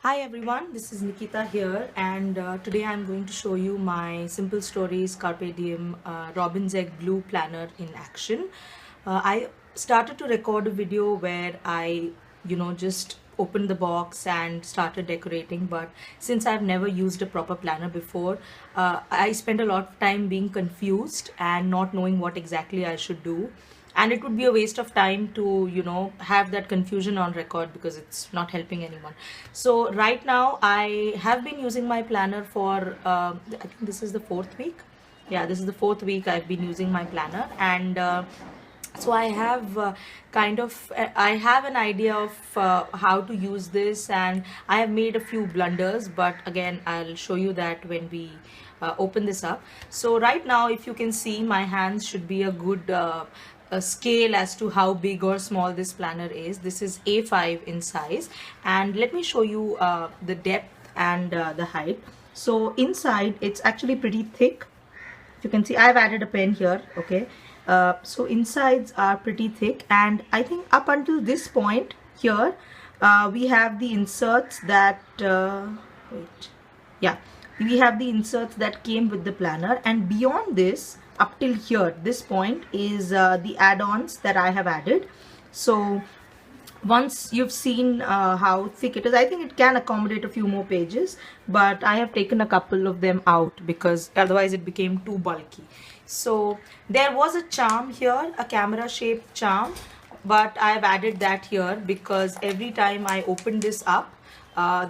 Hi everyone, this is Nikita here, and today I'm going to show you my Simple Stories Carpe Diem Robin's Egg Blue Planner in action. I started to record a video where I just opened the box and started decorating, but since I've never used a proper planner before, I spent a lot of time being confused and not knowing what exactly I should do, and it would be a waste of time to have that confusion on record because it's not helping anyone. So right now I have been using my planner for I think this is the fourth week. Yeah, this is the fourth week I've been using my planner, and so I have I have an idea of how to use this, and I have made a few blunders, but again I'll show you that when we open this up. So right now, if you can see, my hands should be a good a scale as to how big or small this planner is. This is A5 in size, and let me show you the depth and the height. So inside it's actually pretty thick. You can see I've added a pen here. Okay, so insides are pretty thick, and I think up until this point here we have the inserts that wait yeah, we have the inserts that came with the planner, and beyond this, up till here, this point is the add-ons that I have added. So once you've seen how thick it is, I think it can accommodate a few more pages, but I have taken a couple of them out because otherwise it became too bulky. So there was a charm here, a camera shaped charm, but I have added that here because every time I open this up,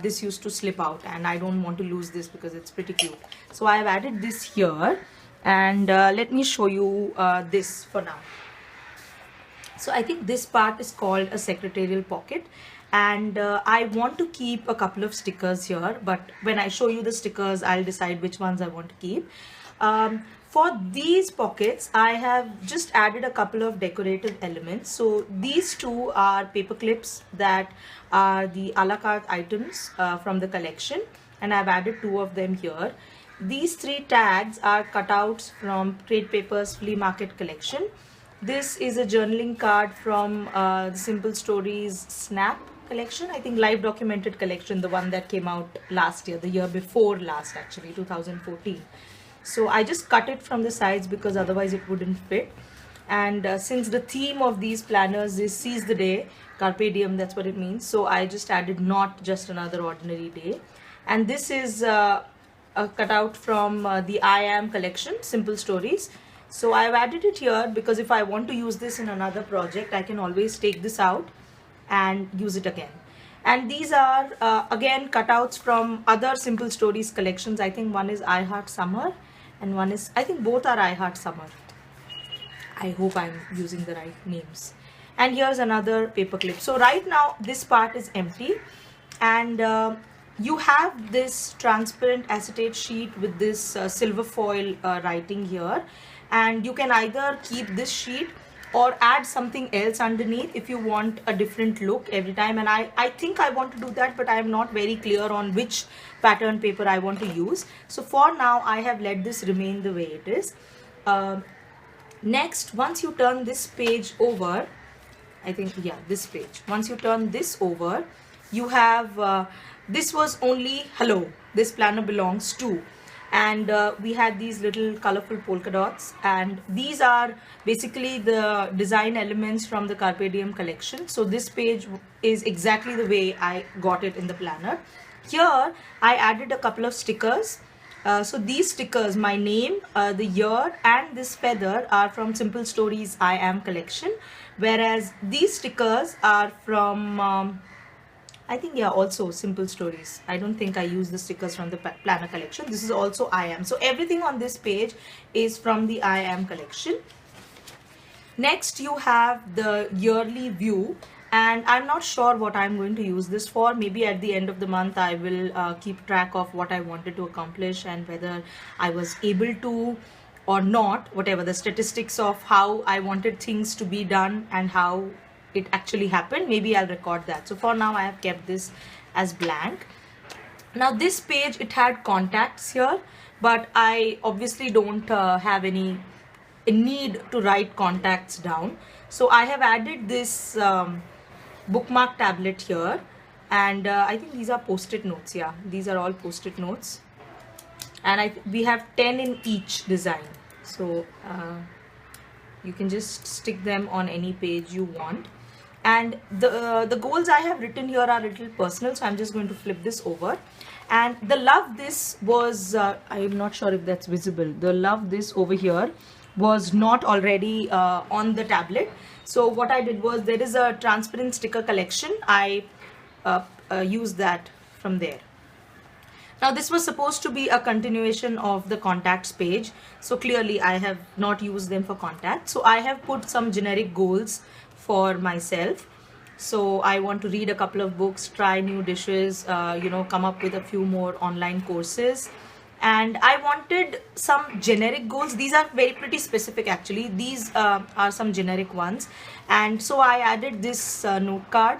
this used to slip out, and I don't want to lose this because it's pretty cute. So I have added this here, and let me show you this for now. So I think this part is called a secretarial pocket, and I want to keep a couple of stickers here, but when I show you the stickers I'll decide which ones I want to keep. For these pockets I have just added a couple of decorative elements. So these two are paper clips that are the a la carte items from the collection, and I've added two of them here. These three tags are cutouts from Trade Papers Flea Market collection. This is a journaling card from the Simple Stories Snap collection, I think live documented collection, the one that came out last year, the year before last actually, 2014. So I just cut it from the sides because otherwise it wouldn't fit. And since the theme of these planners is seize the day, carpe diem, that's what it means. So I just added not just another ordinary day. And this is a cutout from the I Am collection, Simple Stories. So I've added it here because if I want to use this in another project, I can always take this out and use it again. And these are again cutouts from other Simple Stories collections. I think one is I Heart Summer and one is, I think both are I Heart Summer. I hope I'm using the right names. And here's another paper clip. So right now this part is empty, and you have this transparent acetate sheet with this silver foil writing here, and you can either keep this sheet or add something else underneath if you want a different look every time. And I think I want to do that, but I am not very clear on which pattern paper I want to use. So for now I have let this remain the way it is. Next, once you turn this page over, I think, yeah, this page, once you turn this over, you have this was only hello, this planner belongs to, and we had these little colorful polka dots, and these are basically the design elements from the Carpe Diem collection. So this page is exactly the way I got it in the planner. Here I added a couple of stickers. So these stickers, my name, the year, and this feather are from Simple Stories I Am collection, whereas these stickers are from I think, yeah, also Simple Stories. I don't think I use the stickers from the planner collection. This is also I Am. So everything on this page is from the I Am collection. Next, you have the yearly view, and I'm not sure what I'm going to use this for. Maybe at the end of the month I will keep track of what I wanted to accomplish and whether I was able to or not, whatever the statistics of how I wanted things to be done and how it actually happened. Maybe I'll record that. So for now I have kept this as blank. Now this page, it had contacts here, but I obviously don't have any need to write contacts down. So I have added this bookmark tablet here, and I think these are post-it notes. Yeah, these are all post-it notes, and we have 10 in each design, so you can just stick them on any page you want. And the goals I have written here are a little personal, so I'm just going to flip this over. And the love this was I'm not sure if that's visible. The love this over here was not already on the tablet. So what I did was, there is a transparent sticker collection. I used that from there. Now this was supposed to be a continuation of the contacts page, so clearly I have not used them for contacts. So I have put some generic goals for myself. So I want to read a couple of books, try new dishes, come up with a few more online courses. And I wanted some generic goals. These are pretty specific actually. These are some generic ones. And so I added this note card.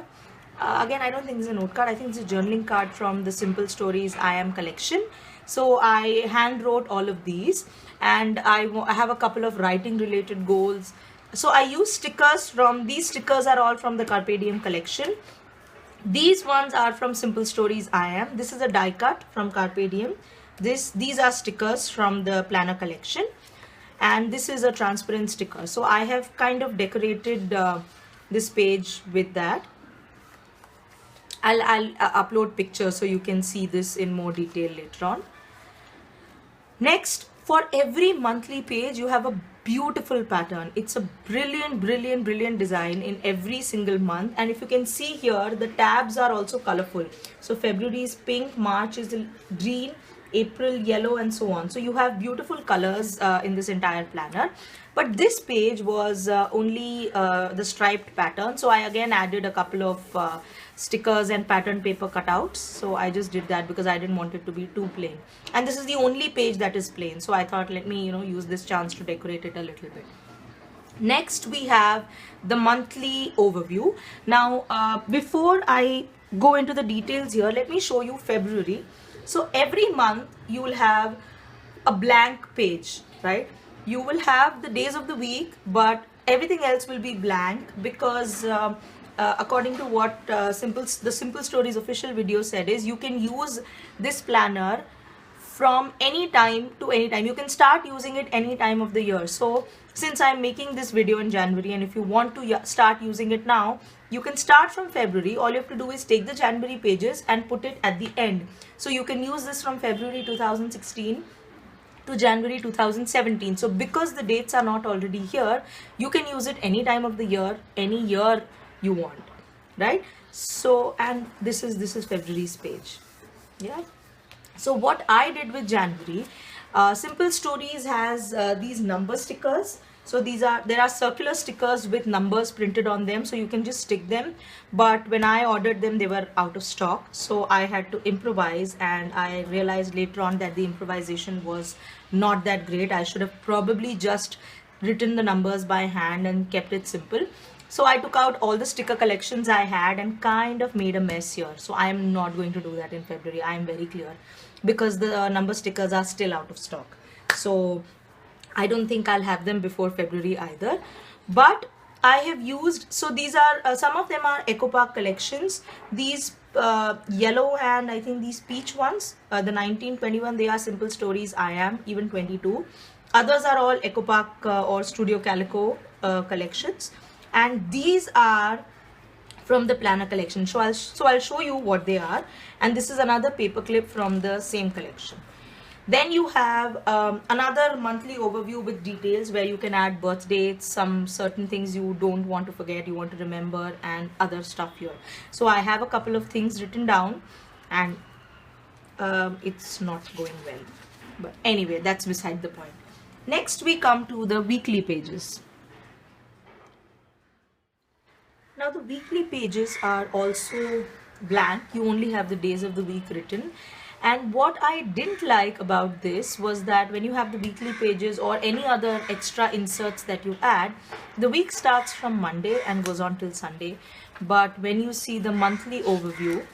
Again, I don't think it's a note card. I think it's a journaling card from the Simple Stories I Am collection. So I hand wrote all of these, and I have a couple of writing related goals. So I use stickers from, these stickers are all from the Carpe Diem collection. These ones are from Simple Stories I Am. This is a die cut from Carpe Diem. These are stickers from the planner collection, and this is a transparent sticker. So I have kind of decorated this page with that. I'll upload pictures so you can see this in more detail later on. Next, for every monthly page you have a beautiful pattern. It's a brilliant design in every single month. And if you can see here, the tabs are also colorful. So February is pink, March is green, April yellow, and so on. So you have beautiful colors in this entire planner. But this page was only the striped pattern, so I again added a couple of stickers and pattern paper cutouts. So I just did that because I didn't want it to be too plain, and this is the only page that is plain, so I thought, let me use this chance to decorate it a little bit. Next we have the monthly overview. Now before I go into the details here, let me show you February. So every month you will have a blank page, right? You will have the days of the week, but everything else will be blank because according to what the Simple Stories official video said is, you can use this planner from any time to any time. You can start using it any time of the year. So since I'm making this video in January, and if you want to start using it now, you can start from February. All you have to do is take the January pages and put it at the end. So you can use this from February 2016 to January 2017. So because the dates are not already here, you can use it any time of the year, any year you want, right? So, and this is February's page. Yeah. So what I did with January, Simple Stories has these number stickers. So there are circular stickers with numbers printed on them, so you can just stick them. But when I ordered them, they were out of stock, so I had to improvise, and I realized later on that the improvisation was not that great. I should have probably just written the numbers by hand and kept it simple. So I took out all the sticker collections I had and kind of made a mess here. So I am not going to do that in February. I am very clear, because the number stickers are still out of stock. So I don't think I'll have them before February either. But I have used, so these are, some of them are Eco Park collections. These yellow and I think these peach ones, the 1921, they are Simple Stories I Am, even 22. Others are all Eco Park or Studio Calico collections. And these are from the planner collection. So I'll show you what they are. And this is another paper clip from the same collection. Then you have another monthly overview with details where you can add birth dates, some certain things you don't want to forget, you want to remember, and other stuff here. So I have a couple of things written down, and it's not going well. But anyway, that's beside the point. Next we come to the weekly pages. Now the weekly pages are also blank. You only have the days of the week written. And what I didn't like about this was that when you have the weekly pages or any other extra inserts that you add, the week starts from Monday and goes on till Sunday. But when you see the monthly overview,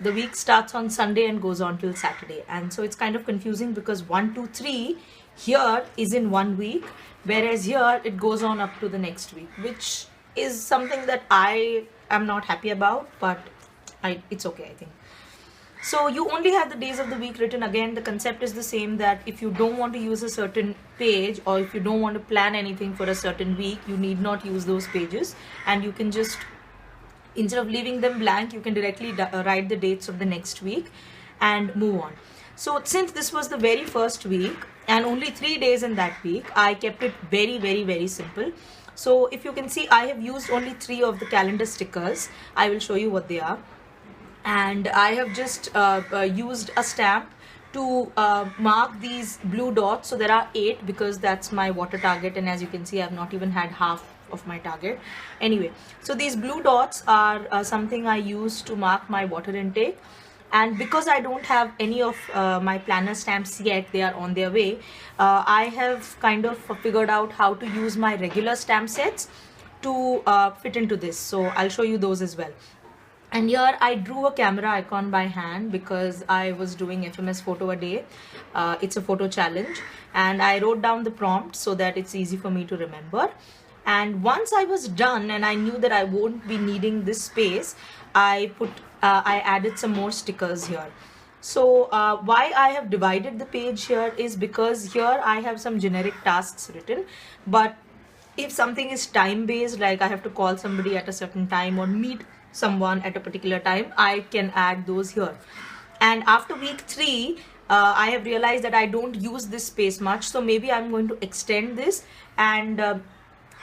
the week starts on Sunday and goes on till Saturday. And so it's kind of confusing because 1, 2, 3 here is in 1 week, whereas here it goes on up to the next week, which is something that I am not happy about, but It's okay, I think. So you only have the days of the week written. Again, the concept is the same, that if you don't want to use a certain page, or if you don't want to plan anything for a certain week, you need not use those pages, and you can just, instead of leaving them blank, you can directly write the dates of the next week and move on. So since this was the very first week and only 3 days in that week, I kept it very, very, very simple. So if you can see, I have used only 3 of the calendar stickers. I will show you what they are. And I have just used a stamp to mark these blue dots. So there are 8 because that's my water target, and as you can see, I've not even had half of my target. Anyway, so these blue dots are something I use to mark my water intake. And because I don't have any of my planner stamps yet, they are on their way, I have kind of figured out how to use my regular stamp sets to fit into this. So I'll show you those as well. And here I drew a camera icon by hand because I was doing FMS photo a day. It's a photo challenge, and I wrote down the prompt so that it's easy for me to remember. And once I was done and I knew that I won't be needing this space, I added some more stickers here. So why I have divided the page here is because here I have some generic tasks written, but if something is time based, like I have to call somebody at a certain time or meet someone at a particular time, I can add those here. And after week 3, I have realized that I don't use this space much, so maybe I'm going to extend this. And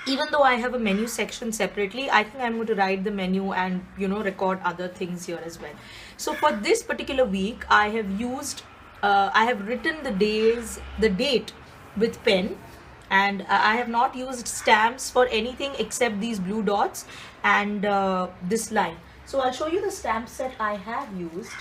even though I have a menu section separately, I think I'm going to write the menu and record other things here as well. So for this particular week, I have written the date with pen, and I have not used stamps for anything except these blue dots and this line. So I'll show you the stamp set I have used.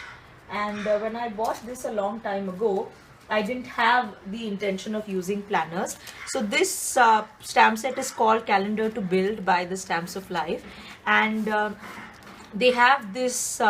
And when I bought this a long time ago, I didn't have the intention of using planners. So this stamp set is called Calendar to Build by the Stamps of Life, and they have this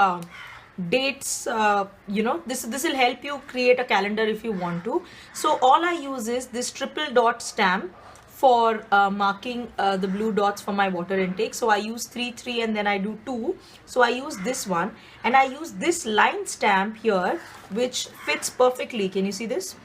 dates. This will help you create a calendar if you want to. So all I use is this triple dot stamp for marking the blue dots for my water intake. So I use 3, 3, and then I do 2. So I use this one, and I use this line stamp here, which fits perfectly. Can you see this?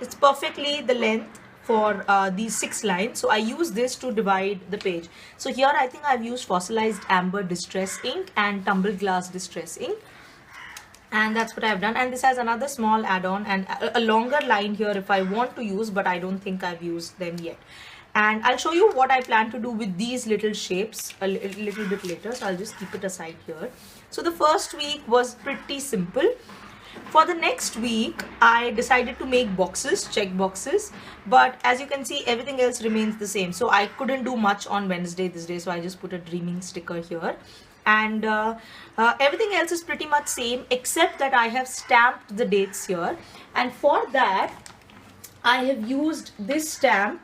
It's perfectly the length for these 6 lines. So I use this to divide the page. So here I think I've used fossilized amber distress ink and tumbled glass distress ink. And that's what I've done. And this has another small add-on and a longer line here if I want to use, but I don't think I've used them yet. And I'll show you what I plan to do with these little shapes a little bit later. So I'll just keep it aside here. So the first week was pretty simple. For the next week, I decided to make boxes, check boxes. But as you can see, everything else remains the same. So I couldn't do much on Wednesday this day. So I just put a dreaming sticker here. And everything else is pretty much same, except that I have stamped the dates here. And for that, I have used this stamp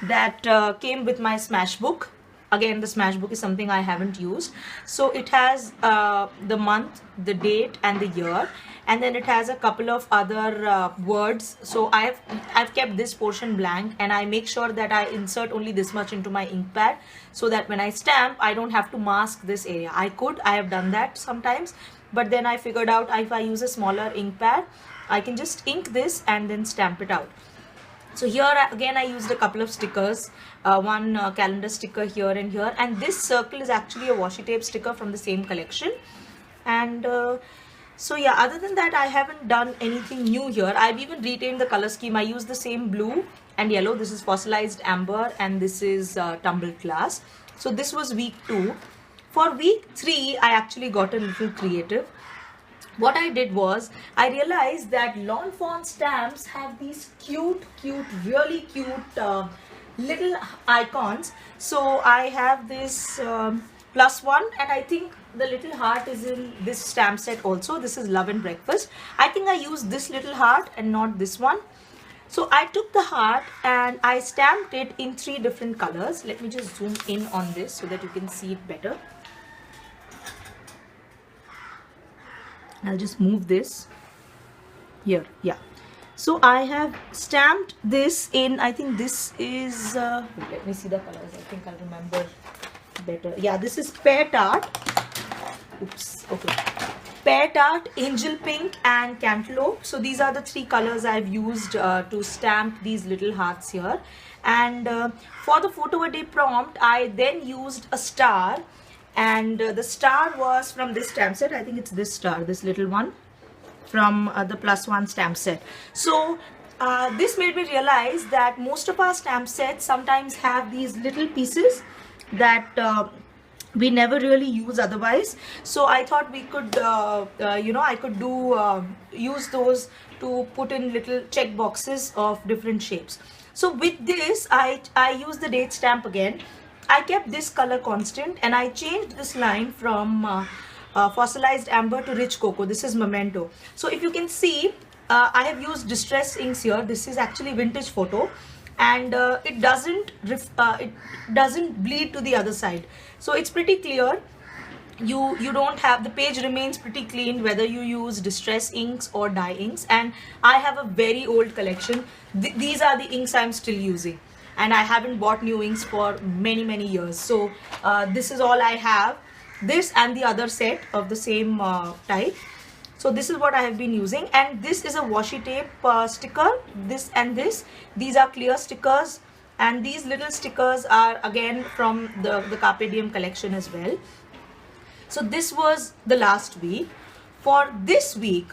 that came with my Smash book. Again, the Smash book is something I haven't used. So it has the month, the date, and the year, and then it has a couple of other words. So I've kept this portion blank, and I make sure that I insert only this much into my ink pad, so that when I stamp, I don't have to mask this area. I have done that sometimes, but then I figured out if I use a smaller ink pad, I can just ink this and then stamp it out. So here again I used a couple of stickers, one calendar sticker here and here, and this circle is actually a washi tape sticker from the same collection. And so yeah, other than that, I haven't done anything new here. I've even retained the color scheme. I use the same blue and yellow. This is fossilized amber and this is tumbled glass. So this was week 2. For week 3, I actually got a little creative. What I did was, I realized that Lawn Fawn stamps have these really cute little icons. So I have this +1, and I think the little heart is in this stamp set also. This is Love and Breakfast. I think I used this little heart and not this one. So I took the heart and I stamped it in 3 different colors. Let me just zoom in on this so that you can see it better. I'll just move this here. Yeah. So I have stamped this in, I think this is, let me see the colors. I think I'll remember better. Yeah, this is Pear Tart. oops, okay, Pear Tart, Angel Pink and Cantaloupe. So these are the three colors I've used to stamp these little hearts here. And for the photo a day prompt, I then used a star, and the star was from this stamp set. I think it's this star, this little one from the +1 stamp set. So this made me realize that most of our stamp sets sometimes have these little pieces that we never really use otherwise. So I thought we could I could do use those to put in little check boxes of different shapes. So with this I used the date stamp again. I kept this color constant and I changed this line from fossilized amber to rich cocoa. This is Memento. So if you can see, I have used distress inks here. This is actually vintage photo, and it doesn't bleed to the other side, so it's pretty clear. You don't have, the page remains pretty clean whether you use distress inks or dye inks. And I have a very old collection. These are the inks I'm still using, and I haven't bought new inks for many years. So this is all I have, this and the other set of the same type. So this is what I have been using, and this is a washi tape sticker. This and this, these are clear stickers, and these little stickers are again from the Carpe Diem collection as well. So this was the last week. For this week,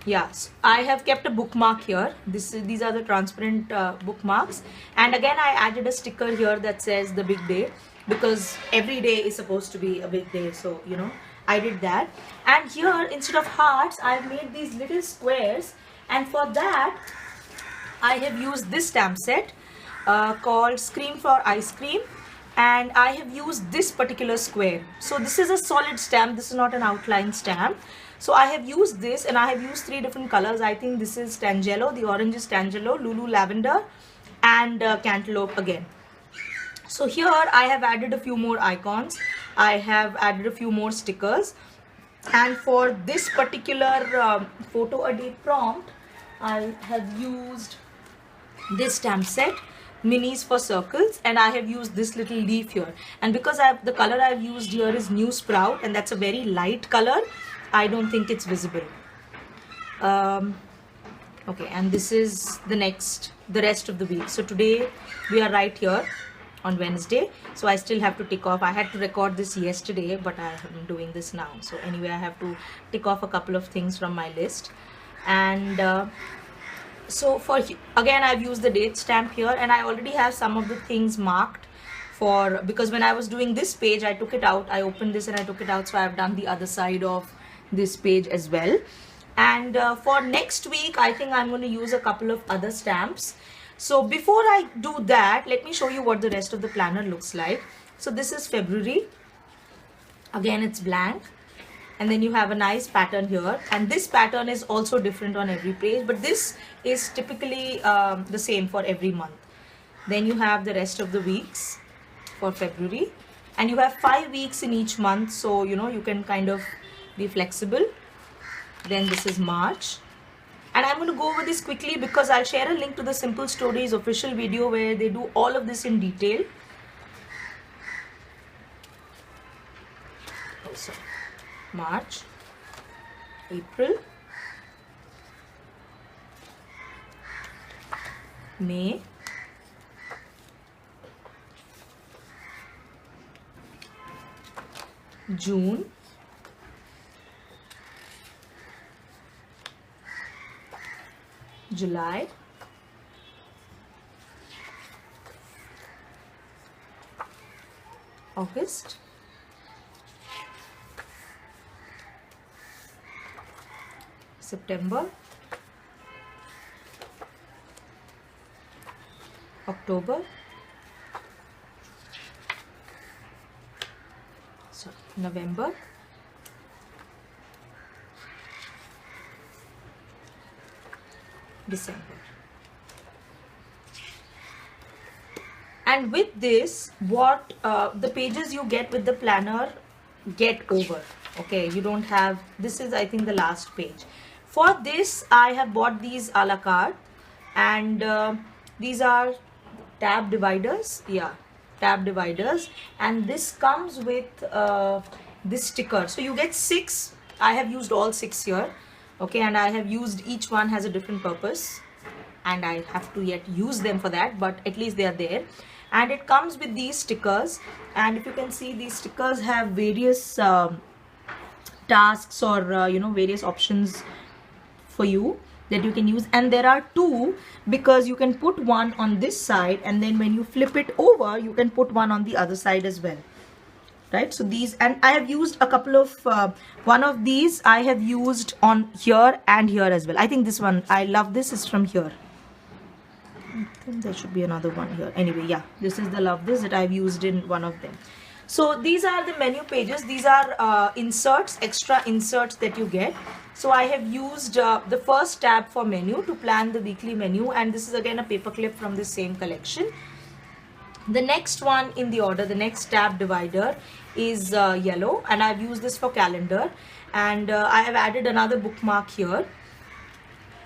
yes, I have kept a bookmark here. These are the transparent bookmarks, and again I added a sticker here that says the big day, because every day is supposed to be a big day. So you know, I did that. And here, instead of hearts, I've made these little squares, and for that I have used this stamp set called Scream for Ice Cream, and I have used this particular square. So this is a solid stamp, this is not an outline stamp. So I have used this, and I have used three different colors. I think this is Tangelo, the orange is Tangelo, Lulu Lavender, and Cantaloupe again. So here I have added a few more icons, I have added a few more stickers, and for this particular photo a day prompt, I have used this stamp set, minis for circles, and I have used this little leaf here. And because the color I have used here is New Sprout, and that's a very light color, I don't think it's visible. Okay, and this is the rest of the week. So today we are right here on Wednesday, so I still have to tick off. I had to record this yesterday, but I am doing this now. So anyway, I have to tick off a couple of things from my list. And so for again, I've used the date stamp here, and I already have some of the things marked for, because when I was doing this page, I took it out, I opened this and I took it out, so I've done the other side of this page as well. And for next week, I think I'm going to use a couple of other stamps. So before I do that, let me show you what the rest of the planner looks like. So this is February. Again, it's blank. And then you have a nice pattern here. And this pattern is also different on every page, but this is typically the same for every month. Then you have the rest of the weeks for February. And you have 5 weeks in each month, so you know, you can kind of be flexible. Then this is March. And I'm going to go over this quickly because I'll share a link to the Simple Stories official video where they do all of this in detail. So, March, April, May, June, July, August, September, October, November, December. And with this, what the pages you get with the planner get over. Okay, you don't have, this is I think the last page. For this, I have bought these a la carte, and these are tab dividers. Yeah, tab dividers, and this comes with this sticker. So you get 6. I have used all 6 here. Okay, and I have used, each one has a different purpose, and I have to yet use them for that, but at least they are there. And it comes with these stickers, and if you can see, these stickers have various tasks or various options for you that you can use. And there are 2, because you can put one on this side, and then when you flip it over, you can put one on the other side as well, right? So these, and I have used a couple of one of these I have used on here and here as well. I think this one, I love this, is from here. I think there should be another one here. Anyway, yeah, this is the love this that I've used in one of them. So these are the menu pages. These are inserts, extra inserts that you get. So I have used the first tab for menu to plan the weekly menu, and this is again a paperclip from the same collection. The next one in the order, the next tab divider is yellow, and I've used this for calendar, and I have added another bookmark here.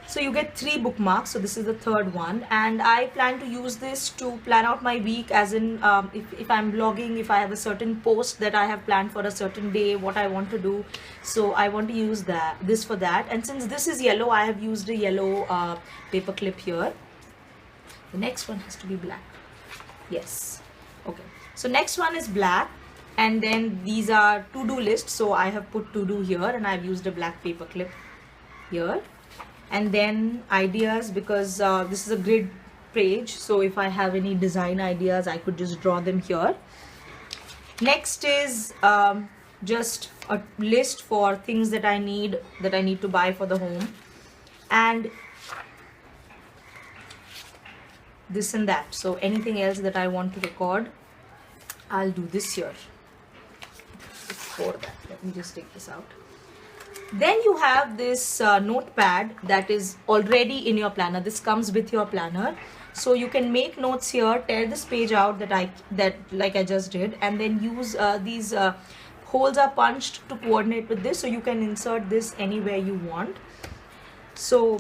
So you get 3 bookmarks. So this is the third one, and I plan to use this to plan out my week, as in if I'm blogging, if I have a certain post that I have planned for a certain day, what I want to do. So I want to use this for that. And since this is yellow, I have used a yellow paper clip here. The next one has to be black. Yes. Okay. So next one is black, and then these are to-do lists. So I have put to-do here, and I've used a black paper clip here. And then ideas, because this is a grid page, so if I have any design ideas, I could just draw them here. Next is just a list for things that I need to buy for the home, and this and that. So anything else that I want to record, I'll do this here. Before that, let me just take this out. Then you have this notepad that is already in your planner. This comes with your planner, so you can make notes here, tear this page out like I just did, and then use these holes are punched to coordinate with this, so you can insert this anywhere you want. So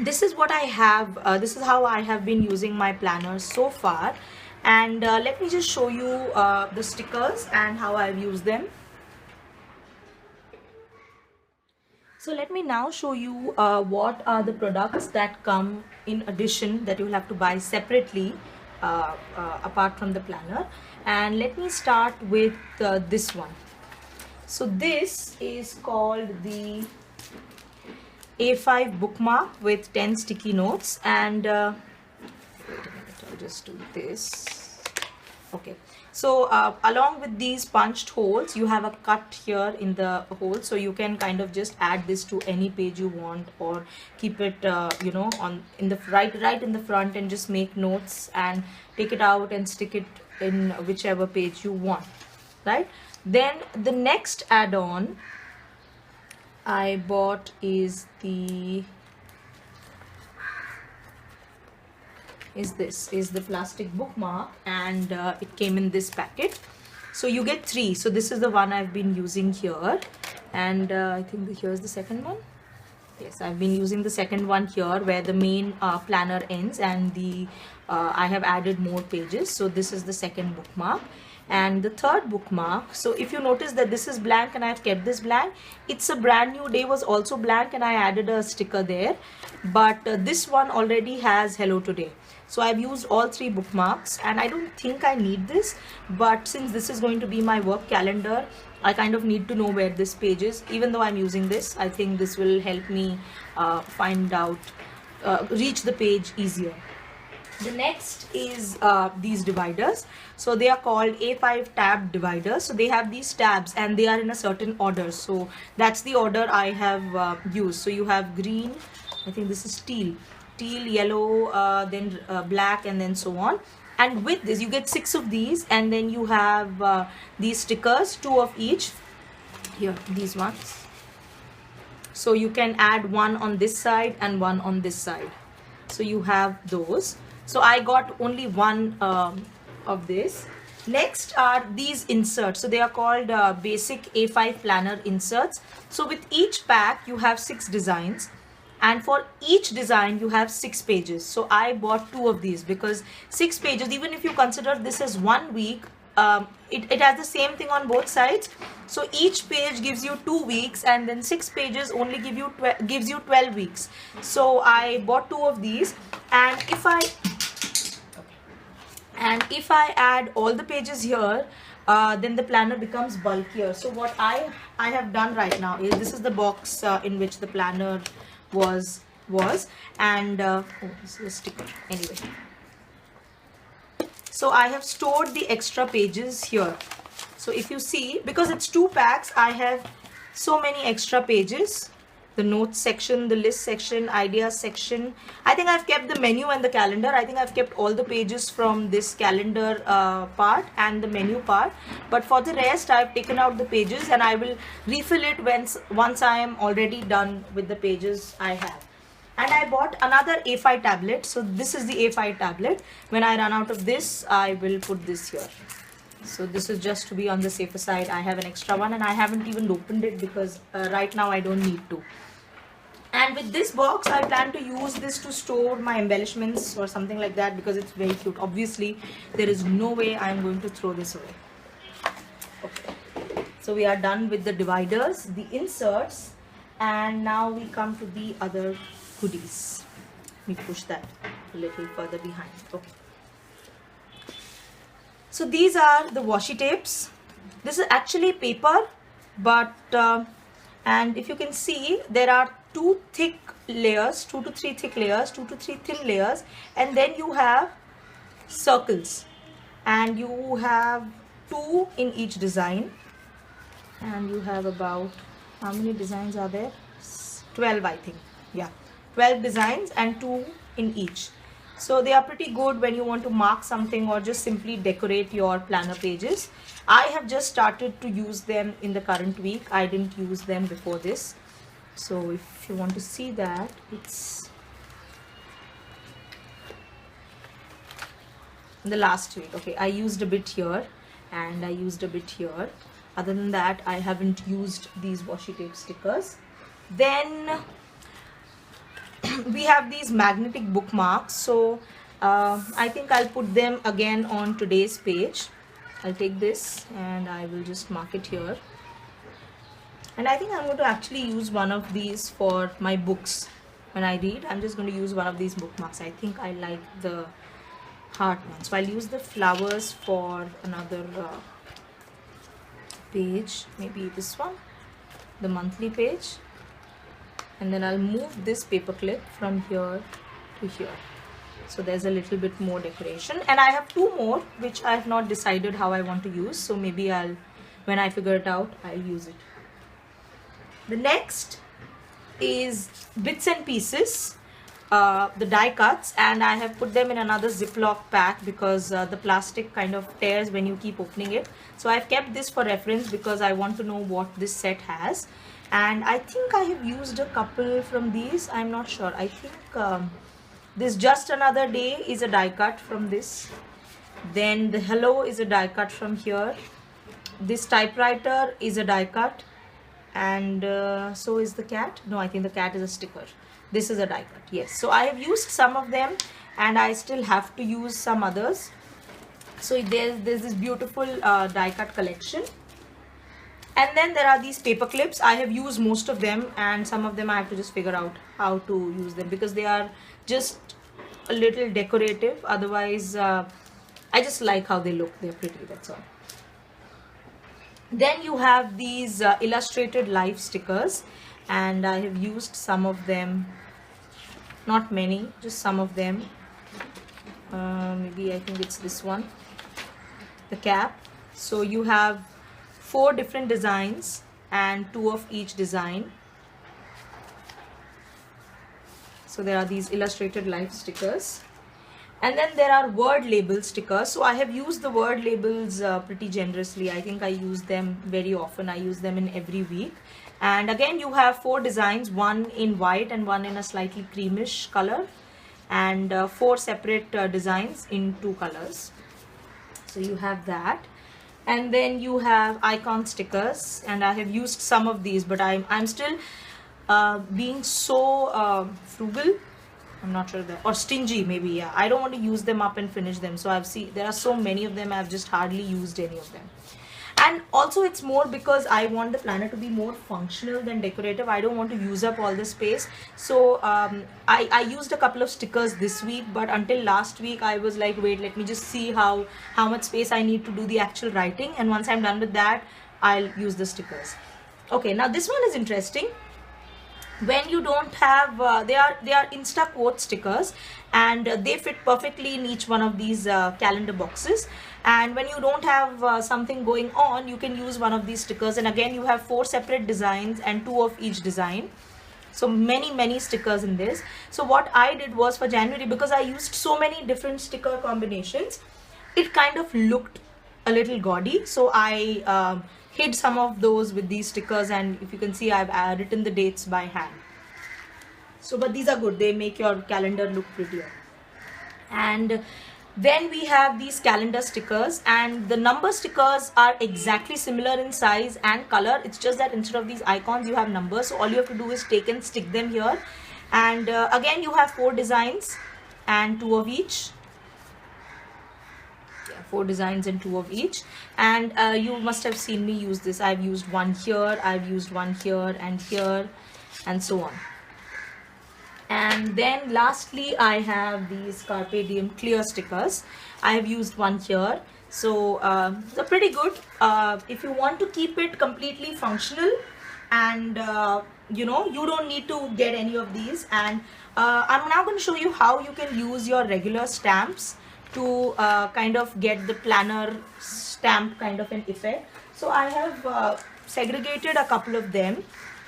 this is what I have. This is how I have been using my planner so far, and let me just show you the stickers and how I've used them. So let me now show you what are the products that come in addition, that you will have to buy separately apart from the planner. And let me start with this one. So this is called the A5 bookmark with 10 sticky notes, and I'll just do this. Okay. So along with these punched holes, you have a cut here in the hole, so you can kind of just add this to any page you want, or keep it on in the right in the front, and just make notes and take it out and stick it in whichever page you want, right? Then the next add-on I bought is the the plastic bookmark, and it came in this packet. So you get 3. So this is the one I've been using here, and I think here's the second one. Yes, I've been using the second one here, where the main planner ends, and the I have added more pages. So this is the second bookmark. And the third bookmark, so if you notice that this is blank and I've kept this blank, It's a Brand New Day was also blank, and I added a sticker there, but this one already has Hello Today. So I've used all 3 bookmarks, and I don't think I need this, but since this is going to be my work calendar, I kind of need to know where this page is. Even though I'm using this, I think this will help me reach the page easier. The next is these dividers. So they are called A5 tab dividers. So they have these tabs, and they are in a certain order. So that's the order I have used. So you have green, I think this is teal, yellow, then black, and then so on. And with this you get 6 of these, and then you have these stickers, 2 of each here, these ones. So you can add one on this side and one on this side. So you have those. So I got only one of this. Next are these inserts. So they are called basic A5 planner inserts. So with each pack you have 6 designs, and for each design you have 6 pages. So I bought 2 of these, because 6 pages, even if you consider this as 1 week, it has the same thing on both sides. So each page gives you 2 weeks, and then 6 pages only gives you 12 weeks. So I bought 2 of these, and if I add all the pages here, then the planner becomes bulkier. So what I have done right now is, this is the box in which the planner was, and oh, this is a sticker anyway. So I have stored the extra pages here. So if you see, because it's 2 packs, I have so many extra pages. The notes section, the list section, ideas section. I think I've kept the menu and the calendar. I think I've kept all the pages from this calendar part and the menu part. But for the rest, I've taken out the pages, and I will refill it once I am already done with the pages I have. And I bought another A5 tablet. So this is the A5 tablet. When I run out of this, I will put this here. So this is just to be on the safer side. I have an extra one, and I haven't even opened it because right now I don't need to. And with this box, I plan to use this to store my embellishments or something like that, because it's very cute. Obviously, there is no way I'm going to throw this away. Okay. So we are done with the dividers, the inserts, and now we come to the other goodies. Let me push that a little further behind. Okay. So these are the washi tapes. This is actually paper, but and if you can see, there are 2 thick layers, 2 to 3 thick layers, 2 to 3 thin layers, and then you have circles, and you have 2 in each design, and you have about, how many designs are there? 12, I think. Yeah, 12 designs and 2 in each. So they are pretty good when you want to mark something or just simply decorate your planner pages. I have just started to use them in the current week. I didn't use them before this. So if you want to see that, it's the last week. Okay, I used a bit here and I used a bit here. Other than that, I haven't used these washi tape stickers. Then we have these magnetic bookmarks. So I think I'll put them again on today's page. I'll take this and I will just mark it here. And I think I'm going to actually use one of these for my books. When I read, I'm just going to use one of these bookmarks. I think I like the heart one. So I'll use the flowers for another page. Maybe this one, the monthly page. And then I'll move this paper clip from here to here. So there's a little bit more decoration. And I have 2 more, which I have not decided how I want to use. So maybe when I figure it out, I'll use it. The next is bits and pieces, the die cuts, and I have put them in another Ziploc pack because the plastic kind of tears when you keep opening it. So I've kept this for reference because I want to know what this set has. And I think I have used a couple from these. I'm not sure. I think this Just Another Day is a die cut from this. Then the Hello is a die cut from here. This typewriter is a die cut. And so is the cat. No, I think the cat is a sticker. This is a die cut. Yes. So I have used some of them and I still have to use some others. So there's this beautiful die cut collection. And then there are these paper clips. I have used most of them, and some of them I have to just figure out how to use them because they are just a little decorative. Otherwise, I just like how they look. They're pretty, that's all. Then you have these illustrated life stickers, and I have used some of them, not many, just some of them. Maybe I think it's this one, the cap. So you have 4 different designs and 2 of each design. So there are these illustrated life stickers. And then there are word label stickers. So I have used the word labels pretty generously. I think I use them very often. I use them in every week. And again, you have 4 designs, one in white and one in a slightly creamish color, and 4 separate designs in 2 colors. So you have that. And then you have icon stickers, and I have used some of these, but I'm still being so frugal. I'm not sure that, or stingy maybe. Yeah, I don't want to use them up and finish them, so I've seen there are so many of them, I've just hardly used any of them. And also it's more because I want the planner to be more functional than decorative. I don't want to use up all the space. So I used a couple of stickers this week, but until last week I was like, wait, let me just see how much space I need to do the actual writing, and once I'm done with that, I'll use the stickers. Okay, now this one is interesting. When you don't have they are Insta quote stickers, and they fit perfectly in each one of these calendar boxes. And when you don't have something going on, you can use one of these stickers, and again you have 4 separate designs and 2 of each design. So many stickers in this. So what I did was, for January, because I used so many different sticker combinations, it kind of looked a little gaudy, so I hid some of those with these stickers, and if you can see, I've written the dates by hand. So but these are good, they make your calendar look prettier. And then we have these calendar stickers, and the number stickers are exactly similar in size and color. It's just that instead of these icons you have numbers, so all you have to do is take and stick them here. And again you have 4 designs and 2 of each. 4 designs and 2 of each. And you must have seen me use this. I've used one here, I've used one here, and so on. And then lastly I have these Carpe Diem clear stickers. I have used one here. So they're pretty good if you want to keep it completely functional, and you know, you don't need to get any of these. And I'm now going to show you how you can use your regular stamps to kind of get the planner stamp kind of an effect. So I have segregated a couple of them,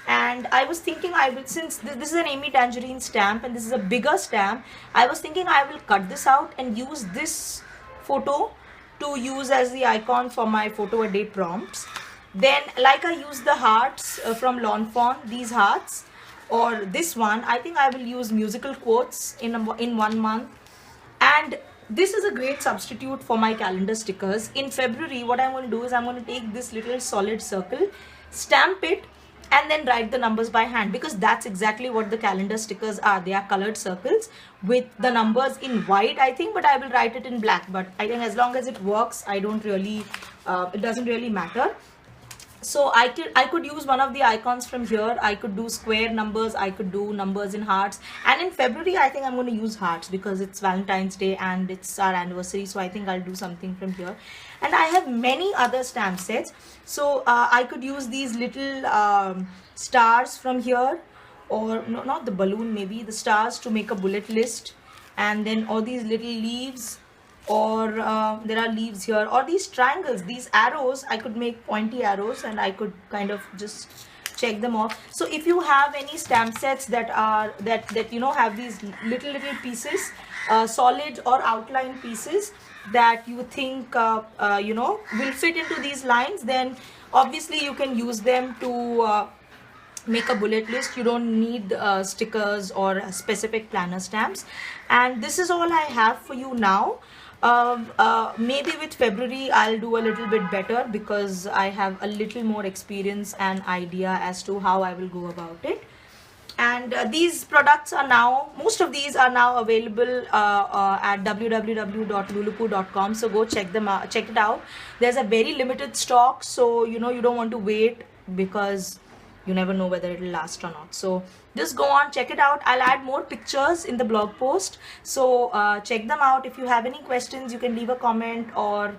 and I was thinking I will, since this is an Amy Tangerine stamp and this is a bigger stamp, I was thinking I will cut this out and use this photo to use as the icon for my photo a day prompts. Then, like I used the hearts from Lawn Fawn, these hearts, or this one, I think I will use musical quotes in 1 month. And this is a great substitute for my calendar stickers. In February, what I'm going to do is I'm going to take this little solid circle, stamp it, and then write the numbers by hand, because that's exactly what the calendar stickers are. They are colored circles with the numbers in white, I think, but I will write it in black. But I think as long as it works, I don't really, it doesn't really matter. So I could use one of the icons from here. I could do square numbers, I could do numbers in hearts, and in February I think I'm going to use hearts because it's Valentine's Day and it's our anniversary, so I think I'll do something from here. And I have many other stamp sets, so I could use these little stars from here, or no, not the balloon, maybe the stars, to make a bullet list. And then all these little leaves, or there are leaves here, or these triangles, these arrows, I could make pointy arrows and I could kind of just check them off. So if you have any stamp sets that are that you know, have these little pieces, solid or outline pieces that you think you know, will fit into these lines, then obviously you can use them to make a bullet list. You don't need stickers or specific planner stamps. And this is all I have for you now. Maybe with February I'll do a little bit better because I have a little more experience and idea as to how I will go about it. And these products are now, most of these are now available at www.lulupu.com, so go check them out, check it out. There's a very limited stock, so you know, you don't want to wait because you never know whether it will last or not. So just go on, check it out. I'll add more pictures in the blog post, so check them out. If you have any questions, you can leave a comment, or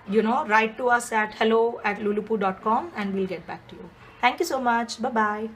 you know, write to us at hello@lulupu.com and we'll get back to you. Thank you so much. Bye bye.